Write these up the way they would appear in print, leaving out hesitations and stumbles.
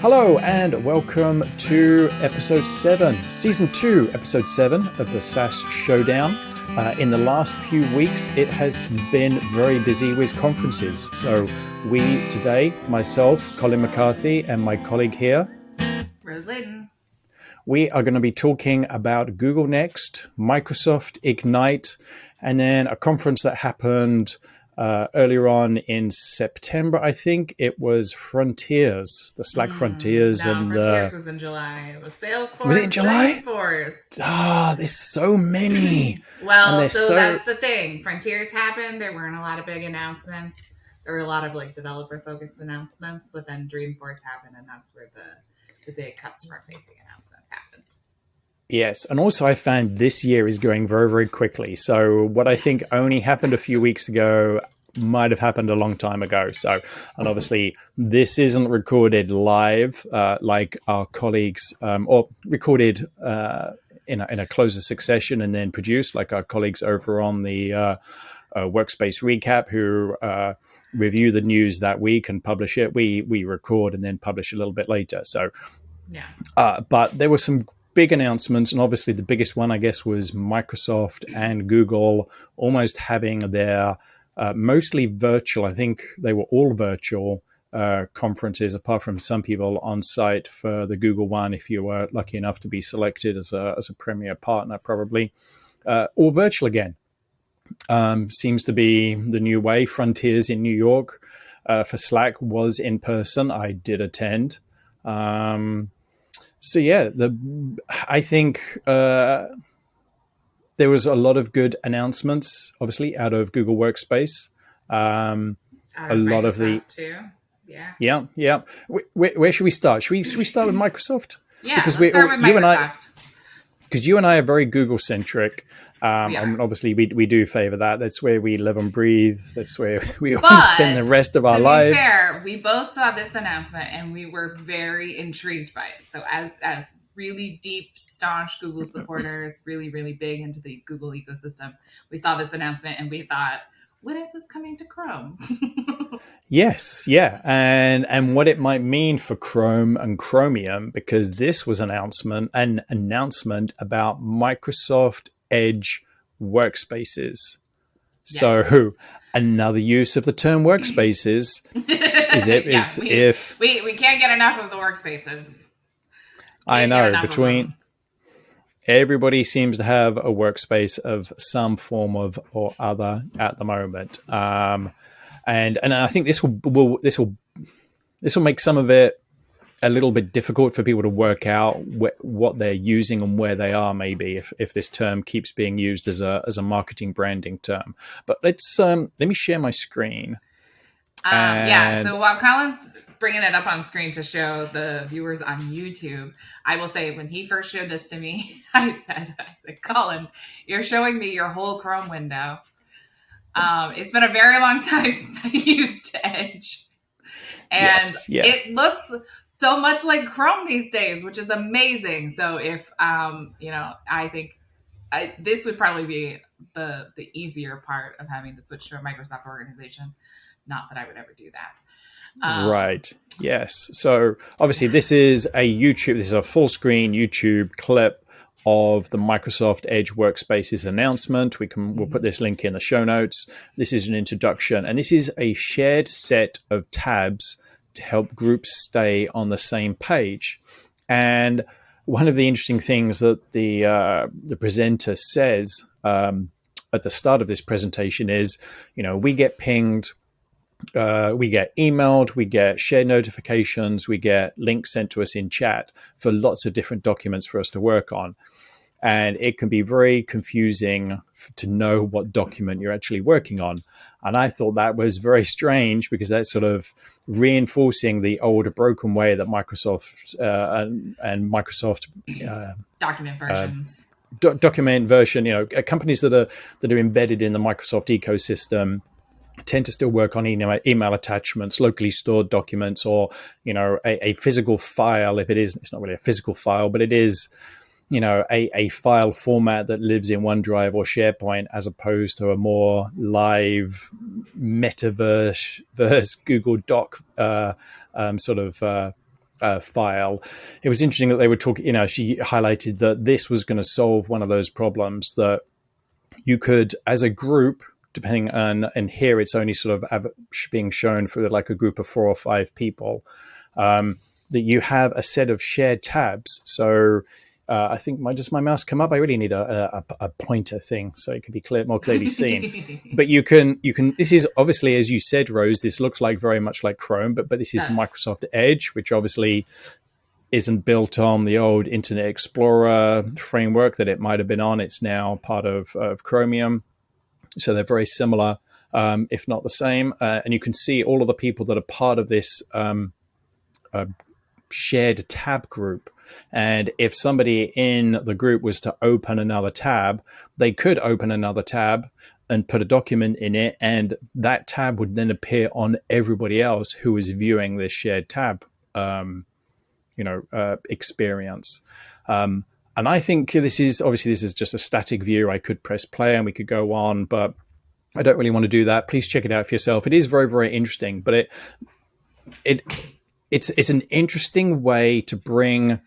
Hello and welcome to episode 7, season 2, episode 7 of the SaaS Showdown. In the last few weeks, it has been very busy with conferences. So we today, myself, Colin McCarthy, and my colleague here, Rose Layden, we are going to be talking about Google Next, Microsoft Ignite, and then a conference that happened earlier on in September. I think it was Frontiers, the Slack Frontiers. No, and Frontiers was in July. It was Salesforce. Was it in July? Dreamforce. There's so many. Well, so that's the thing. Frontiers happened. There weren't a lot of big announcements. There were a lot of developer-focused announcements, but then Dreamforce happened, and that's where the big customer-facing announcements happened. Yes, and also I found this year is going very, very quickly. So what I think only happened a few weeks ago might have happened a long time ago. So, and obviously this isn't recorded live like our colleagues, or recorded in a closer succession and then produced like our colleagues over on the Workspace Recap who review the news that week and publish it. We record and then publish a little bit later. So, yeah. But there were some big announcements, and obviously the biggest one, I guess, was Microsoft and Google almost having their mostly virtual, I think they were all virtual conferences, apart from some people on site for the Google one, if you were lucky enough to be selected as a premier partner, probably, or virtual again. Seems to be the new way. Frontiers in New York for Slack was in person. I did attend. So yeah, I think there was a lot of good announcements, obviously, out of Google Workspace. A lot of the too. Yeah. Where should we start? Should we start with Microsoft? Yeah, because let's start with Microsoft. Because you and I are very Google centric. And obviously, we do favor that. That's where we live and breathe. That's where we want to spend the rest of our lives. To be fair, we both saw this announcement and we were very intrigued by it. So as really deep, staunch Google supporters, really, really big into the Google ecosystem, we saw this announcement and we thought, when is this coming to Chrome? Yes, yeah, and what it might mean for Chrome and Chromium, because this was an announcement about Microsoft Edge workspaces. Yes. So another use of the term workspaces if we can't get enough of the workspaces. I know, between everybody seems to have a workspace of some form of or other at the moment. And I think this will make some of it a little bit difficult for people to work out what they're using and where they are, maybe if this term keeps being used as a marketing branding term. But let me share my screen. So while Colin's bringing it up on screen to show the viewers on YouTube, I will say when he first showed this to me, I said, Colin, you're showing me your whole Chrome window. It's been a very long time since I used Edge. And It looks so much like Chrome these days, which is amazing. So if, I think this would probably be the easier part of having to switch to a Microsoft organization. Not that I would ever do that. Right. Yes. So obviously this is a full screen YouTube clip of the Microsoft Edge Workspaces announcement. We'll put this link in the show notes. This is an introduction, and this is a shared set of tabs to help groups stay on the same page. And one of the interesting things that the presenter says at the start of this presentation is, we get pinged, we get emailed, we get shared notifications, we get links sent to us in chat for lots of different documents for us to work on. And it can be very confusing to know what document you're actually working on. And I thought that was very strange because that's sort of reinforcing the old broken way that Microsoft and Microsoft document versions. Document version, companies that are embedded in the Microsoft ecosystem tend to still work on email attachments, locally stored documents, or a physical file. If it's not really a physical file, but it is a file format that lives in OneDrive or SharePoint, as opposed to a more live metaverse Google Doc file. It was interesting that they were talking, she highlighted that this was going to solve one of those problems that you could, as a group, depending on, and here it's only sort of being shown for like a group of 4 or 5 people, that you have a set of shared tabs. So I think does my mouse come up? I really need a pointer thing so it can be more clearly seen. But you can. This is obviously, as you said, Rose. This looks like very much like Chrome, but this is Microsoft Edge, which obviously isn't built on the old Internet Explorer framework that it might have been on. It's now part of Chromium. So they're very similar, if not the same. And you can see all of the people that are part of this shared tab group. And if somebody in the group was to open another tab, they could open another tab and put a document in it, and that tab would then appear on everybody else who is viewing this shared tab experience. And I think this is just a static view. I could press play and we could go on, but I don't really want to do that. Please check it out for yourself. It is very, very interesting, but it's an interesting way to bring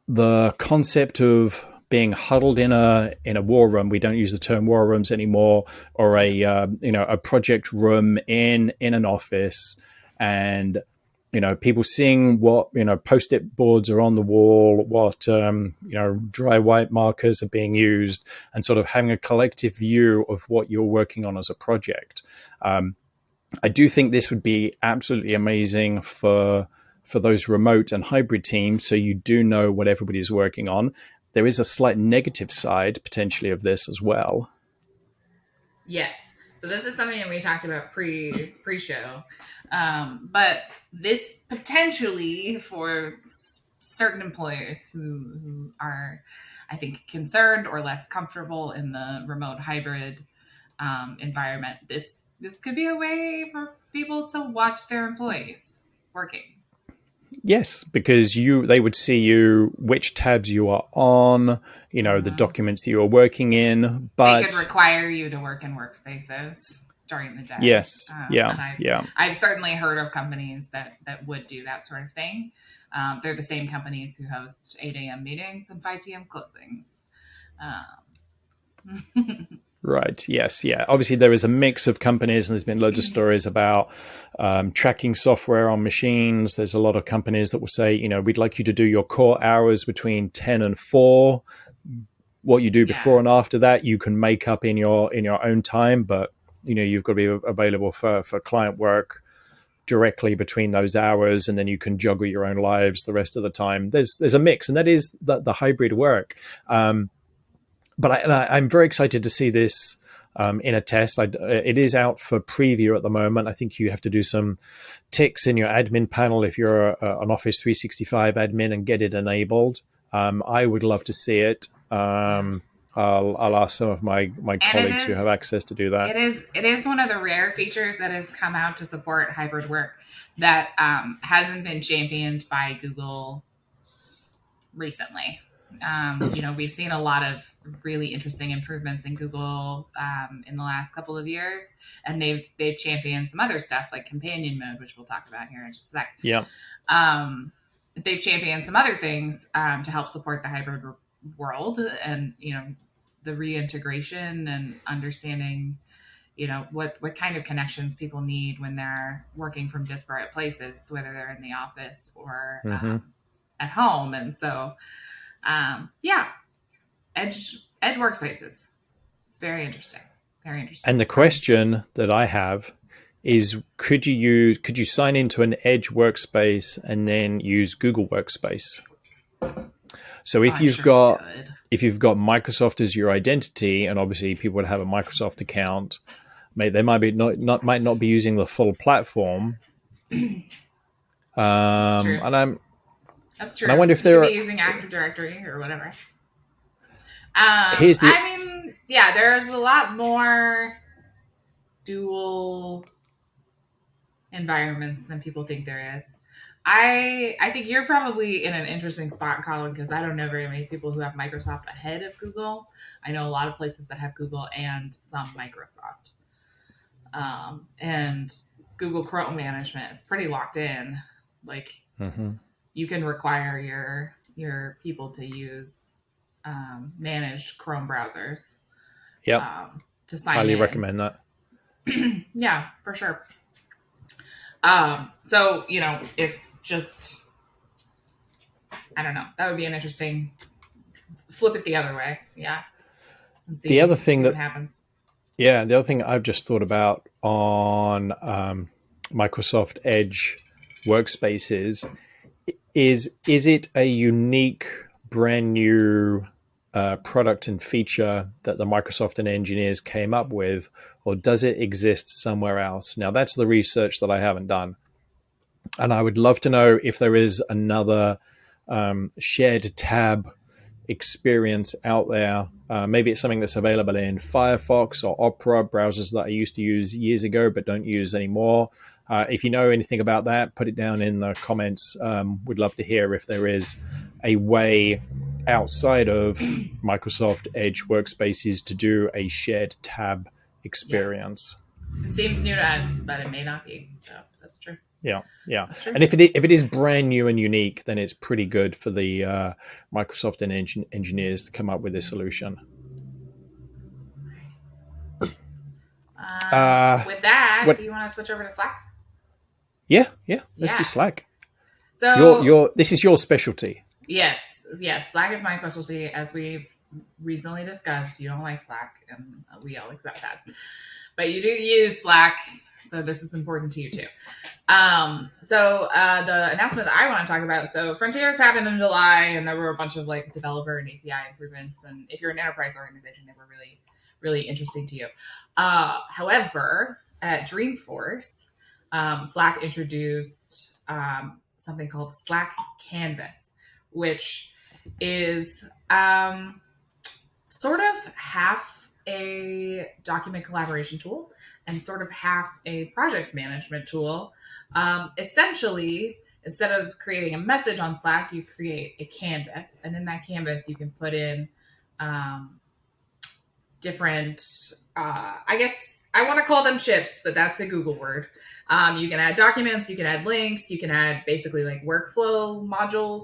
the concept of being huddled in a war room. We don't use the term war rooms anymore, or a project room in an office, and people seeing what post-it boards are on the wall, what dry white markers are being used, and sort of having a collective view of what you're working on as a project. I do think this would be absolutely amazing for those remote and hybrid teams, so you do know what everybody's working on. There is a slight negative side potentially of this as well. Yes. So this is something that we talked about pre-show. But this potentially for certain employers who are, I think, concerned or less comfortable in the remote hybrid environment, this could be a way for people to watch their employees working. Yes, because they would see which tabs you are on, the documents that you are working in. But they could require you to work in workspaces during the day. Yes, I've certainly heard of companies that would do that sort of thing. They're the same companies who host 8 a.m. meetings and 5 p.m. closings. Right. Yes. Yeah. Obviously, there is a mix of companies, and there's been loads of stories about tracking software on machines. There's a lot of companies that will say, we'd like you to do your core hours between 10 and 4. What you do before and after that, you can make up in your own time, but you've got to be available for client work directly between those hours, and then you can juggle your own lives the rest of the time. There's a mix, and that is the hybrid work. But I'm very excited to see this in a test. It is out for preview at the moment. I think you have to do some ticks in your admin panel if you're an Office 365 admin and get it enabled. I would love to see it. I'll ask some of my colleagues who have access to do that. It is one of the rare features that has come out to support hybrid work that hasn't been championed by Google recently. We've seen a lot of really interesting improvements in Google in the last couple of years, and they've championed some other stuff like companion mode, which we'll talk about here in just a sec. Yeah. They've championed some other things to help support the hybrid world, and the reintegration and understanding what kind of connections people need when they're working from disparate places, whether they're in the office or at home. And so Edge workspaces. It's very interesting. Very interesting. And the question that I have is, could you sign into an Edge workspace and then use Google Workspace? So if you've got Microsoft as your identity, and obviously people would have a Microsoft account, they might not be using the full platform. That's true. That's true. And I wonder if they're using Active Directory or whatever. There's a lot more dual environments than people think there is. I think you're probably in an interesting spot, Colin, because I don't know very many people who have Microsoft ahead of Google. I know a lot of places that have Google and some Microsoft. And Google Chrome management is pretty locked in. Like Mm-hmm. you can require your people to use managed Chrome browsers Yep. to sign Highly in. recommend that. Yeah, for sure. So it's just, I don't know. That would be an interesting flip it the other way. Yeah, and The other see thing what that, happens. yeah, the other thing I've just thought about on Microsoft Edge workspaces is it a unique, brand new product and feature that the Microsoft and engineers came up with, or does it exist somewhere else? Now, that's the research that I haven't done. And I would love to know if there is another shared tab experience out there. Maybe it's something that's available in Firefox or Opera, browsers that I used to use years ago but don't use anymore. If you know anything about that, put it down in the comments. We'd love to hear if there is a way outside of Microsoft Edge workspaces to do a shared tab experience. It seems new to us, but it may not be. So that's true. Yeah, yeah. That's true. And if it is brand new and unique, then it's pretty good for the Microsoft and engineers to come up with a solution. With that, What? do you want to switch over to Slack? Yeah, yeah. Let's do Yeah. Slack. So This is your specialty. yes, Slack is my specialty, as we've recently discussed. You don't like Slack, and we all accept that. But you do use Slack, so this is important to you too. So the announcement that I want to talk about. So Frontiers happened in July, and there were a bunch of like developer and API improvements. And if you're an enterprise organization, they were really, really interesting to you. However, at Dreamforce, Slack introduced something called Slack Canvas, which is sort of half a document collaboration tool and sort of half a project management tool. Essentially, instead of creating a message on Slack, you create a canvas, and in that canvas, you can put in different, I guess I want to call them chips, but that's a Google word. You can add documents, you can add links, you can add basically like workflow modules.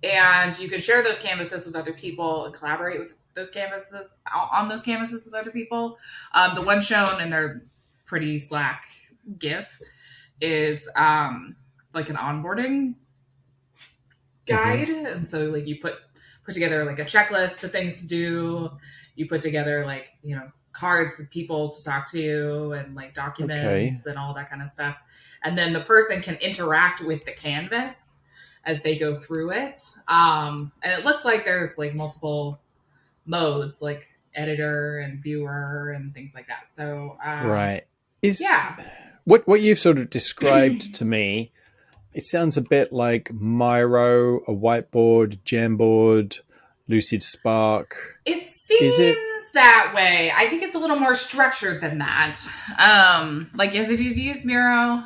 And you can share those canvases with other people and collaborate with those canvases on those canvases with other people. The one shown in their pretty Slack GIF is like an onboarding guide. Mm-hmm. And so like you put together like a checklist of things to do. You put together like, cards of people to talk to and like documents and all that kind of stuff. And then the person can interact with the canvas as they go through it. And it looks like there's like multiple modes, like editor and viewer and things like that. So right. What you've sort of described to me, it sounds a bit like Miro, a whiteboard, Jamboard, Lucid Spark. It seems that way. I think it's a little more structured than that. Like as if you've used Miro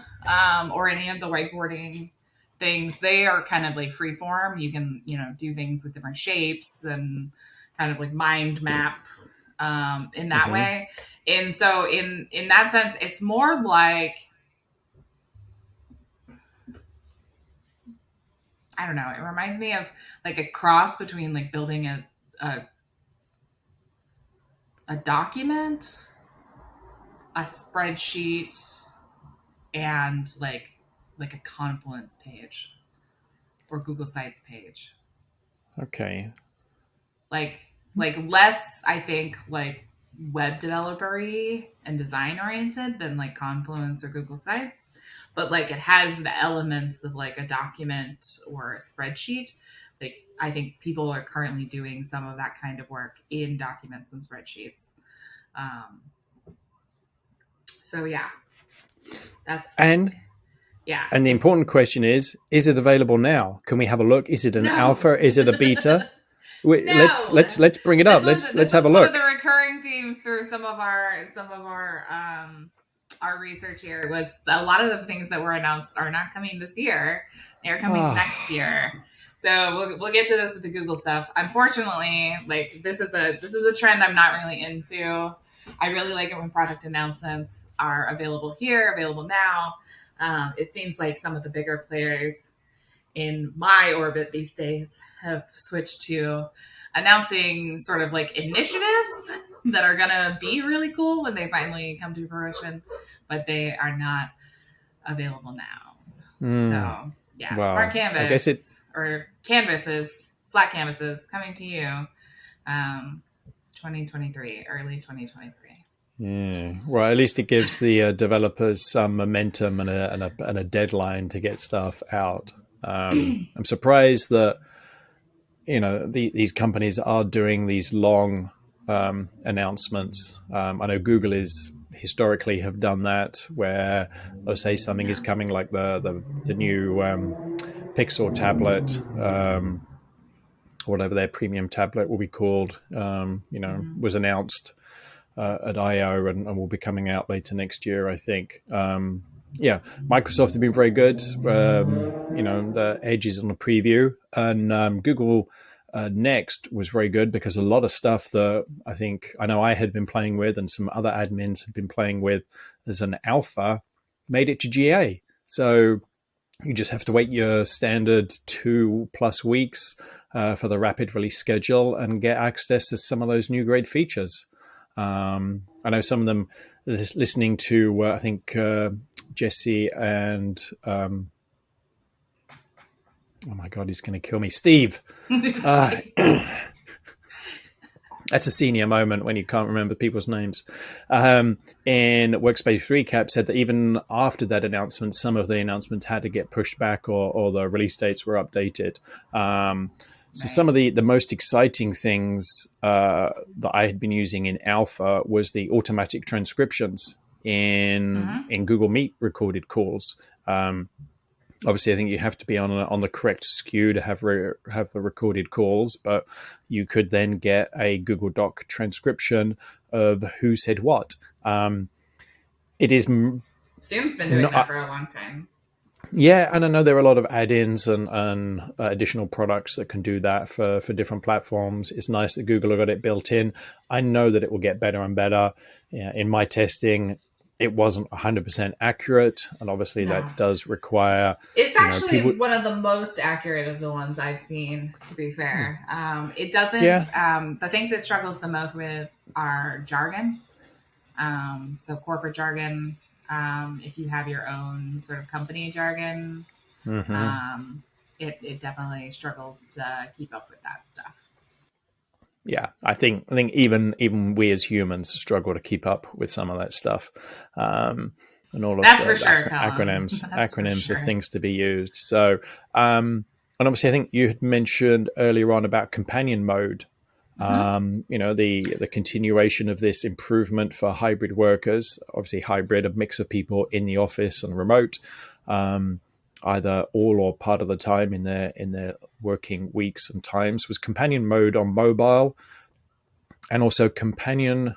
or any of the whiteboarding things, they are kind of like free form. You can, do things with different shapes and kind of like mind map in that way. And so in that sense, it's more like, I don't know, it reminds me of like a cross between like building a document, a spreadsheet, and like a Confluence page or Google Sites page. Okay. Like less, I think, like web developer-y and design oriented than like Confluence or Google Sites, but like it has the elements of like a document or a spreadsheet. Like I think people are currently doing some of that kind of work in documents and spreadsheets. So yeah, and the important question is it available now? Can we have a look? Is it an alpha? Is it a beta? Let's bring it up. Let's have a look. One of the recurring themes through some of our research here was a lot of the things that were announced are not coming this year. They're coming next year. So we'll get to this with the Google stuff. Unfortunately, like this is a trend I'm not really into. I really like it when product announcements are available now. It seems like some of the bigger players in my orbit these days have switched to announcing sort of like initiatives that are going to be really cool when they finally come to fruition, but they are not available now. So yeah, Wow. Smart I guess it. Canvas or Canvases, Slack Canvases coming to you 2023, early 2023. Yeah. Well, at least it gives the developers some momentum and a deadline to get stuff out. I'm surprised that these companies are doing these long announcements. I know Google is historically have done that, where they'll say something is coming, like the new Pixel tablet, whatever their premium tablet will be called, was announced at I/O and will be coming out later next year, I think. Yeah, Microsoft have been very good. The Edge is on a preview, and Google Next was very good, because a lot of stuff that I know I had been playing with and some other admins had been playing with as an alpha made it to GA. So you just have to wait your standard 2+ weeks for the rapid release schedule and get access to some of those new great features. I know some of them, listening to, I think, Jesse and, oh my God, he's going to kill me, Steve. That's a senior moment when you can't remember people's names. In Workspace Recap said that even after that announcement, some of the announcements had to get pushed back, or the release dates were updated. So some of the most exciting things that I had been using in alpha was the automatic transcriptions in Google Meet recorded calls. Obviously, I think you have to be on the correct SKU to have the recorded calls, but you could then get a Google Doc transcription of who said what. It is. Zoom's been doing that for a long time. Yeah, and I know there are a lot of add-ins and additional products that can do that for different platforms. It's nice that Google have got it built in. I know that it will get better and better. Yeah, in my testing, it wasn't 100% accurate, and obviously that does require. It's actually one of the most accurate of the ones I've seen, to be fair. It doesn't. Yeah. The things it struggles the most with are jargon. So corporate jargon. If you have your own sort of company jargon, it definitely struggles to keep up with that stuff. Yeah, I think even we as humans struggle to keep up with some of that stuff, and all of the acronyms of things to be used. So, and obviously, I think you had mentioned earlier on about companion mode. The continuation of this improvement for hybrid workers. Obviously, hybrid, a mix of people in the office and remote. Either all or part of the time in their working weeks and times, was companion mode on mobile, and also companion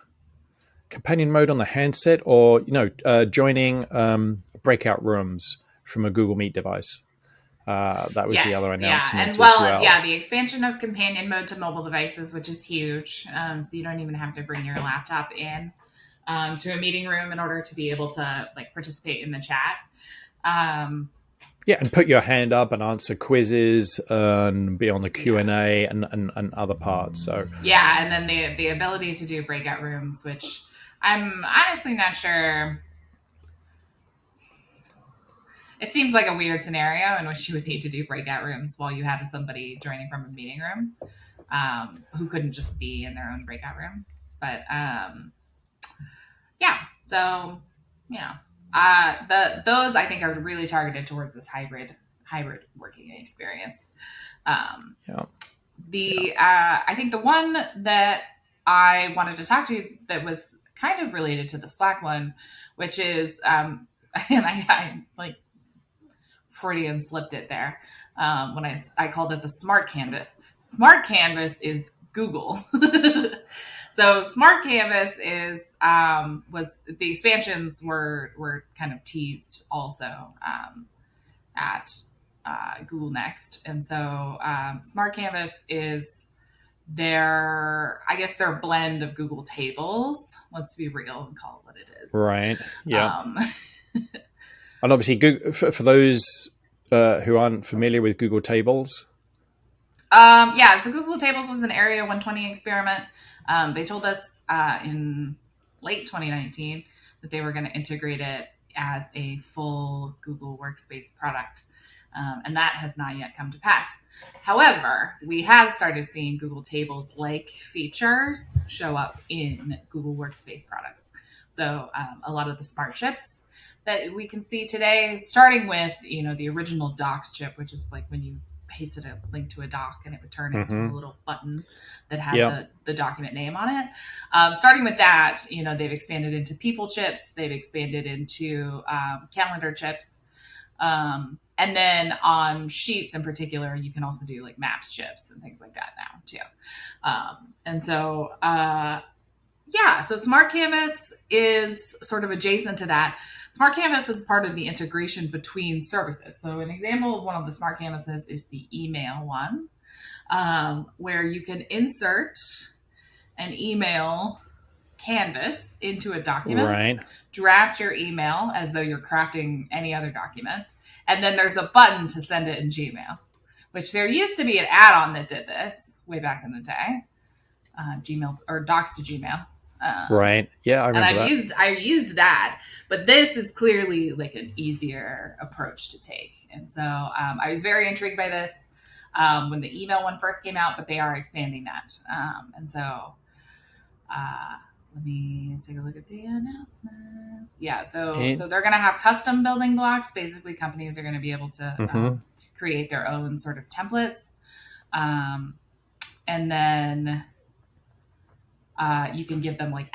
mode on the handset, or joining breakout rooms from a Google Meet device. That was the other announcement as well. Yeah, the expansion of companion mode to mobile devices, which is huge. So you don't even have to bring your laptop in to a meeting room in order to be able to participate in the chat. Yeah, and put your hand up and answer quizzes and be on the Q&A and other parts. So yeah, and then the ability to do breakout rooms, which I'm honestly not sure. It seems like a weird scenario in which you would need to do breakout rooms while you had somebody joining from a meeting room who couldn't just be in their own breakout room. But so those I think are really targeted towards this hybrid working experience. I think the one that I wanted to talk to that was kind of related to the Slack one, which is and I Freudian slipped it there when I called it the Smart Canvas. Smart Canvas is Google. So Smart Canvas is was the expansions were kind of teased also at Google Next, and so Smart Canvas is their blend of Google Tables. Let's be real and call it what it is. Right. Yeah. And obviously, Google, for those who aren't familiar with Google Tables. So Google Tables was an Area 120 experiment. They told us in late 2019 that they were going to integrate it as a full Google Workspace product. And that has not yet come to pass. However, we have started seeing Google Tables-like features show up in Google Workspace products. So a lot of the smart chips that we can see today, starting with, the original Docs chip, which is like when you pasted a link to a doc and it would turn into a little button that had the document name on it. Starting with that, they've expanded into people chips. They've expanded into calendar chips. And then on sheets in particular, you can also do like maps chips and things like that now too. So Smart Canvas is sort of adjacent to that. Smart Canvas is part of the integration between services. So an example of one of the Smart Canvases is the email one, where you can insert an email canvas into a document, Right. draft your email as though you're crafting any other document, and then there's a button to send it in Gmail, which there used to be an add-on that did this way back in the day, Gmail or Docs to Gmail. Right. Yeah, I remember and I've used that, but this is clearly like an easier approach to take. And so I was very intrigued by this when the email one first came out, but they are expanding that. Let me take a look at the announcements. Yeah, so they're going to have custom building blocks. Basically, companies are going to be able to create their own sort of templates, and then you can give them like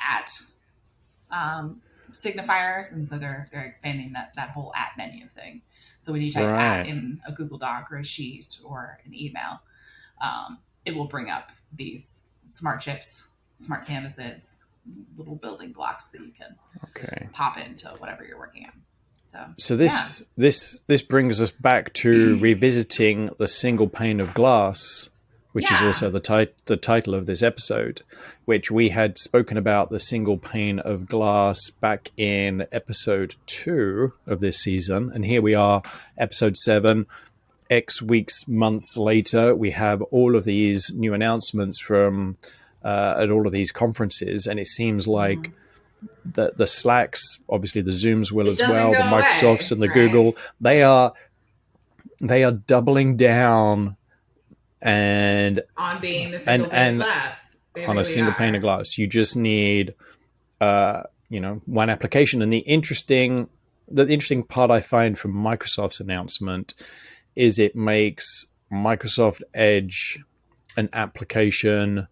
signifiers, and so they're expanding that whole menu thing. So when you type in a Google Doc or a sheet or an email, it will bring up these smart chips, smart canvases, little building blocks that you can pop into whatever you're working on. So this brings us back to revisiting the single pane of glass, which is also the title of this episode, which we had spoken about the single pane of glass back in episode 2 of this season. And here we are, episode 7, X weeks, months later, we have all of these new announcements from at all of these conferences. And it seems like the Slacks, obviously the Zooms will as well, the Microsofts and the Google, they are doubling down and on being the single pane of glass. On a single pane of glass. You just need one application. And the interesting part I find from Microsoft's announcement is it makes Microsoft Edge an application,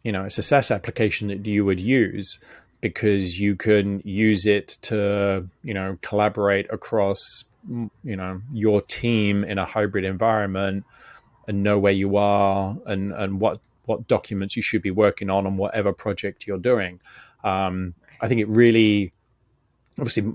it's a SaaS application that you would use, because you can use it to, collaborate across, your team in a hybrid environment and know where you are and what documents you should be working on whatever project you're doing. I think it really, obviously,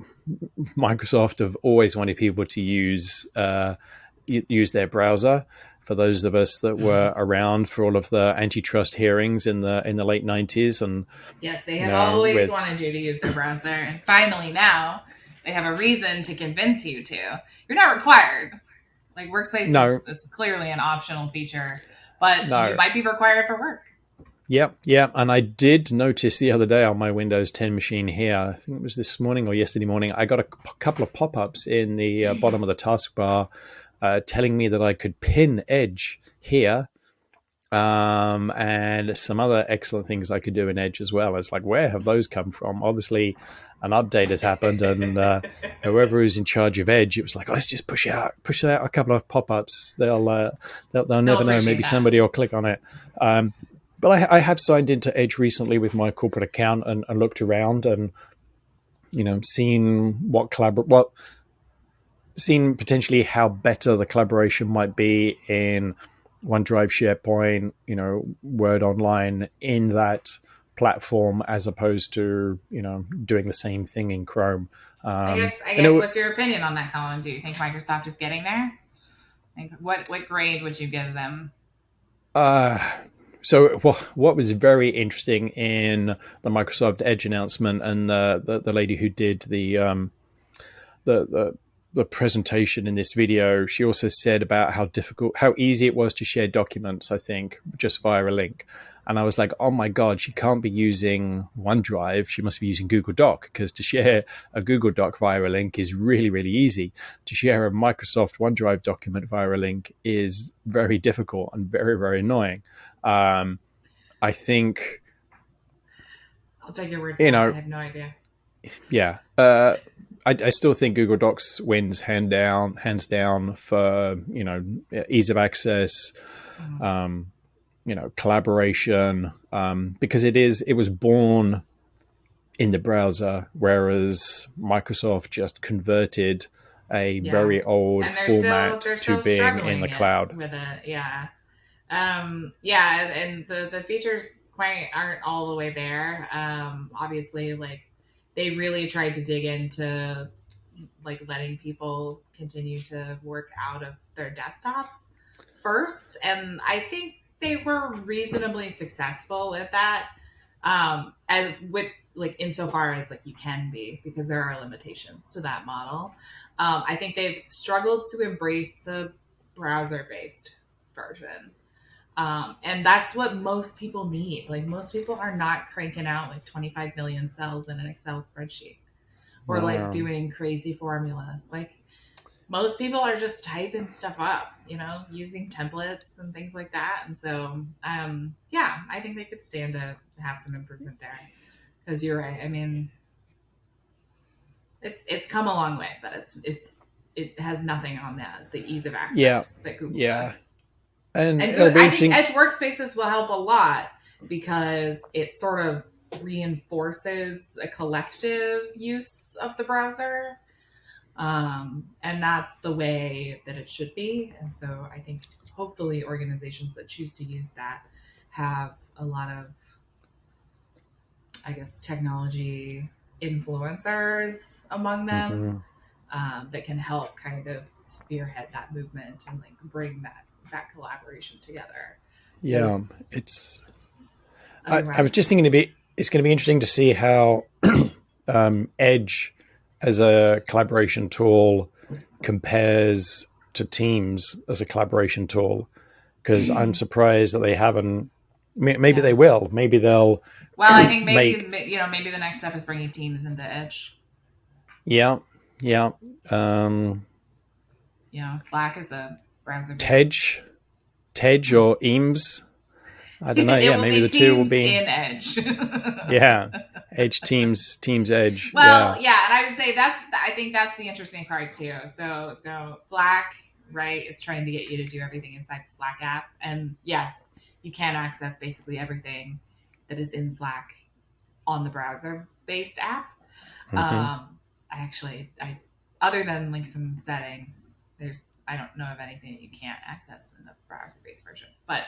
Microsoft have always wanted people to use their browser. For those of us that were around for all of the antitrust hearings in the late 90s, and yes, they have always wanted you to use their browser, and finally now they have a reason to convince you to. You're not required. Like Workspace is clearly an optional feature, but you might be required for work. Yep. And I did notice the other day on my Windows 10 machine here, I think it was this morning or yesterday morning, I got a couple of pop-ups in the bottom of the taskbar telling me that I could pin Edge here, and some other excellent things I could do in Edge as well. It's like, where have those come from? Obviously, an update has happened, and whoever was in charge of Edge, it was like, let's just push out a couple of pop-ups. They'll never know. Maybe somebody will click on it. But I have signed into Edge recently with my corporate account and looked around and, seen potentially how better the collaboration might be in OneDrive, SharePoint, Word Online in that platform, as opposed to, doing the same thing in Chrome. I guess what's your opinion on that, Colin? Do you think Microsoft is getting there? Like, what grade would you give them? So what was very interesting in the Microsoft Edge announcement, and the lady who did the the presentation in this video, she also said about how easy it was to share documents, I think, just via a link. And I was like, oh my God, she can't be using OneDrive. She must be using Google Doc, because to share a Google Doc via a link is really, really easy. To share a Microsoft OneDrive document via a link is very difficult and very, very annoying. I think, I'll take your word for it. I have no idea. Yeah. I still think Google Docs wins hands down for, ease of access, collaboration, because it was born in the browser, whereas Microsoft just converted a very old format to being in the cloud with it. Yeah. And the features quite aren't all the way there. Obviously, like, they really tried to dig into like letting people continue to work out of their desktops first, and I think they were reasonably successful at that. And with like insofar as like you can be, because there are limitations to that model. I think they've struggled to embrace the browser-based version. And that's what most people need. Like, most people are not cranking out like 25 million cells in an Excel spreadsheet or like doing crazy formulas. Like, most people are just typing stuff up, using templates and things like that. And so, I think they could stand to have some improvement there. Because you're right. I mean, it's come a long way, but it has nothing on the ease of access that Google does. And I think Edge workspaces will help a lot because it sort of reinforces a collective use of the browser. And that's the way that it should be. And so I think hopefully organizations that choose to use that have a lot of, I guess, technology influencers among them that can help kind of spearhead that movement and like bring that collaboration together. Yeah, I was just thinking it's going to be interesting to see how Edge as a collaboration tool compares to Teams as a collaboration tool, because I'm surprised that they haven't. Maybe they will. Maybe they'll. Well, I think maybe the next step is bringing Teams into Edge. Yeah. Slack is a browser. Tej or Eames. I don't know. Yeah, maybe the two will be in Edge. Yeah, Edge Teams Edge. Well, and I would say I think that's the interesting part too. So Slack, right, is trying to get you to do everything inside the Slack app, and yes, you can access basically everything that is in Slack on the browser-based app. I other than like some settings, I don't know of anything that you can't access in the browser-based version. But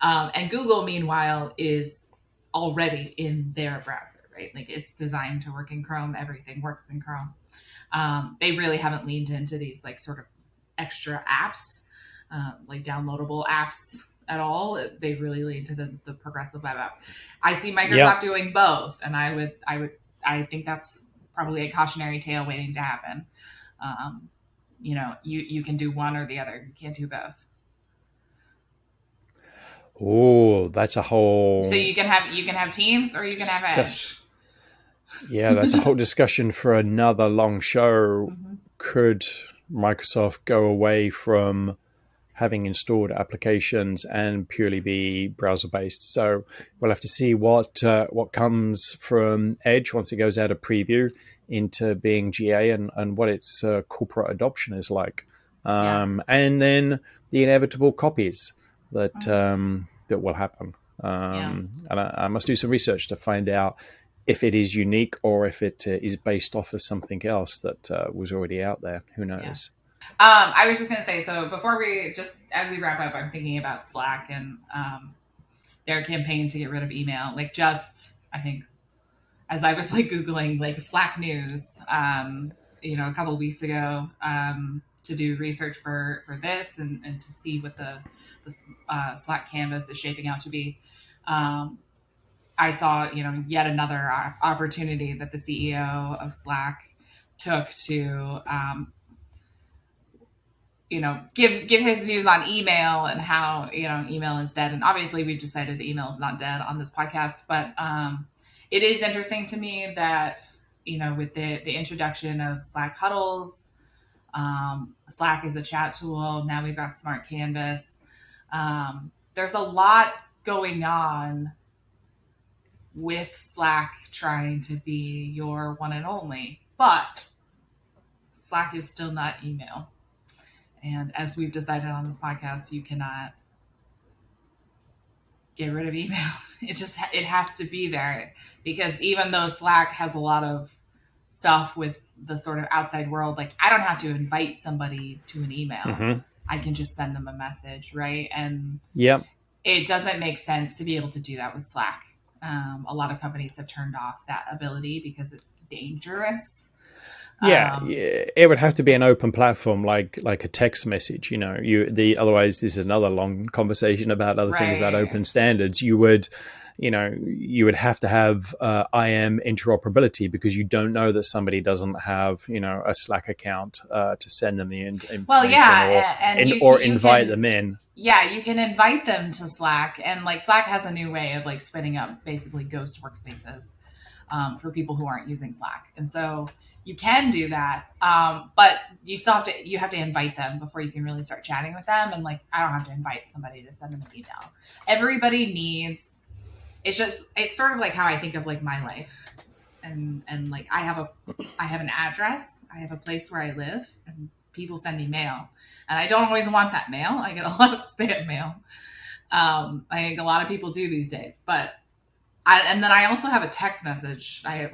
and Google, meanwhile, is already in their browser, right? Like, it's designed to work in Chrome. Everything works in Chrome. They really haven't leaned into these like sort of extra apps, like downloadable apps at all. They really lean to the progressive web app. I see Microsoft doing both, and I think that's probably a cautionary tale waiting to happen. You can do one or the other. You can't do both. Oh, that's a whole. So you can have Teams or you can have Edge. Yeah, that's a whole discussion for another long show. Could Microsoft go away from having installed applications and purely be browser based? So we'll have to see what comes from Edge once it goes out of preview into being GA and what its corporate adoption is like. And then the inevitable copies that will happen. And I must do some research to find out if it is unique or if it is based off of something else that was already out there. Who knows? I was just going to say, so before as we wrap up, I'm thinking about Slack and their campaign to get rid of email. Like, I think as I was like Googling like Slack news, a couple of weeks ago, to do research for this and to see what the Slack canvas is shaping out to be. I saw, yet another opportunity that the CEO of Slack took to give his views on email and how email is dead. And obviously we've decided that email is not dead on this podcast, but it is interesting to me that with the introduction of Slack huddles, Slack is a chat tool. Now we've got Smart Canvas. There's a lot going on with Slack trying to be your one and only, but Slack is still not email. And as we've decided on this podcast, you cannot get rid of email. It has to be there, because even though Slack has a lot of stuff with the sort of outside world, like I don't have to invite somebody to an email. Mm-hmm. I can just send them a message, right? And it doesn't make sense to be able to do that with Slack. A lot of companies have turned off that ability because it's dangerous. It would have to be an open platform, like a text message. Otherwise, this is another long conversation about other things about open standards. You would have to have IM interoperability, because you don't know that somebody doesn't have a Slack account to send them the information. Well, or invite them in. Yeah, you can invite them to Slack, and like Slack has a new way of like spinning up basically ghost workspaces for people who aren't using Slack, and so you can do that, but you still have to invite them before you can really start chatting with them. And like I don't have to invite somebody to send them an email. Everybody needs. It's sort of like how I think of like my life, and like I have an address, I have a place where I live, and people send me mail, and I don't always want that mail. I get a lot of spam mail. I think a lot of people do these days, but and then I also have a text message. I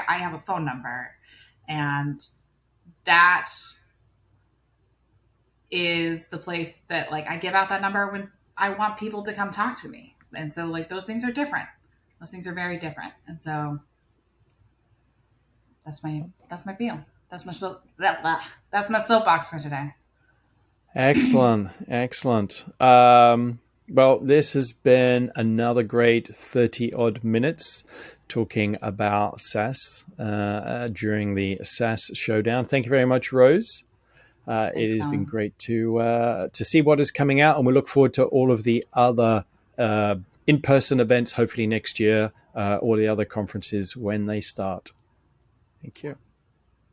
have a phone number, and that is the place that like I give out that number when I want people to come talk to me. And so like those things are different. Those things are very different. And so that's my feel. That's my soapbox for today. Excellent. Well, this has been another great 30 odd minutes talking about SaaS during the SaaS Showdown. Thank you very much, Rose. It has been great to see what is coming out, and we look forward to all of the other in-person events, hopefully next year, or the other conferences when they start. Thank you.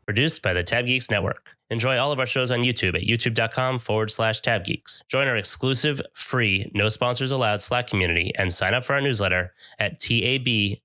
Produced by the tabGeeks Network. Enjoy all of our shows on YouTube at youtube.com/tabgeeks. Join our exclusive, free, no sponsors allowed Slack community and sign up for our newsletter at tabgeeks.com.